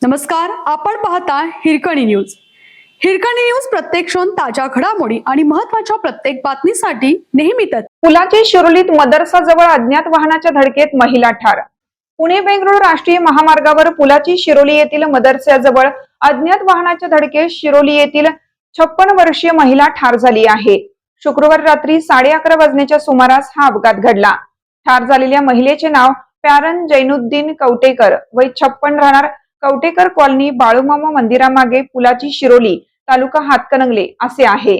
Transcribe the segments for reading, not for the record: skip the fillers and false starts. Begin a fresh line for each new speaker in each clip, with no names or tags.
नमस्कार, आपण पाहता हिरकणी न्यूज. हिरकणी न्यूज प्रत्येक क्षण ताज्या घडामोडी आणि महत्त्वाच्या प्रत्येक बातमीसाठी नेहमीच.
पुलाची शिरोलीत मदरसाजवळ अज्ञात वाहनाच्या धडकेत महिला ठार. पुणे बेंगळूर राष्ट्रीय महामार्गावर पुलाची शिरोली येथील मदरसाजवळ अज्ञात वाहनाच्या धडकेत शिरोली येथील 56 वर्षीय महिला ठार झाली आहे. शुक्रवार रात्री 11:30 वाजण्याच्या सुमारास हा अपघात घडला. ठार झालेल्या महिलेचे नाव प्यारन जैनुद्दीन कवटेकर, वय 56, राहणार कवटेकर कॉलनी, बाळूमामा मंदिरामागे, पुलाची शिरोली, तालुका हातकणंगले असे आहे.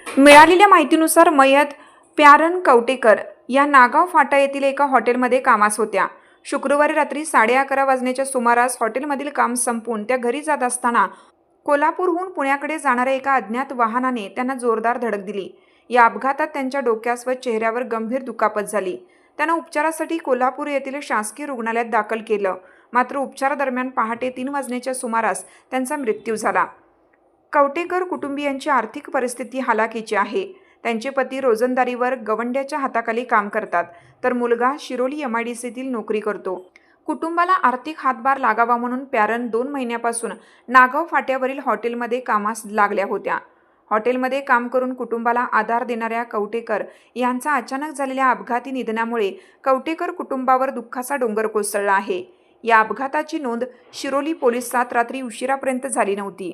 मिळालेल्या माहितीनुसार मयत प्यारन कवटेकर या नागाव फाटा येथील एका हॉटेलमध्ये कामास होत्या. शुक्रवारी रात्री 11:30 वाजण्याच्या सुमारास हॉटेलमधील काम संपवून त्या घरी जात असताना कोल्हापूरहून पुण्याकडे जाणाऱ्या एका अज्ञात वाहनाने त्यांना जोरदार धडक दिली. या अपघातात त्यांच्या डोक्यास व चेहऱ्यावर गंभीर दुखापत झाली. त्यांना उपचारासाठी कोल्हापूर येथील शासकीय रुग्णालयात दाखल केलं. मात्र उपचारादरम्यान पहाटे 3 वाजण्याच्या सुमारास त्यांचा मृत्यू झाला. कवटेकर कुटुंबियांची आर्थिक परिस्थिती हालाकीची आहे. त्यांचे पती रोजंदारीवर गवंड्याच्या हाताखाली काम करतात, तर मुलगा शिरोली MIDCतील नोकरी करतो. कुटुंबाला आर्थिक हातभार लागावा म्हणून प्यारन 2 महिन्यापासून नागाव फाट्यावरील हॉटेलमध्ये कामास लागल्या होत्या. हॉटेलमध्ये काम करून कुटुंबाला आधार देणाऱ्या कवटेकर यांचा अचानक झालेल्या अपघाती निधनामुळे कवटेकर कुटुंबावर दुःखाचा डोंगर कोसळला आहे. या अपघाताची नोंद शिरोली पोलिसात रात्री उशिरापर्यंत झाली नव्हती.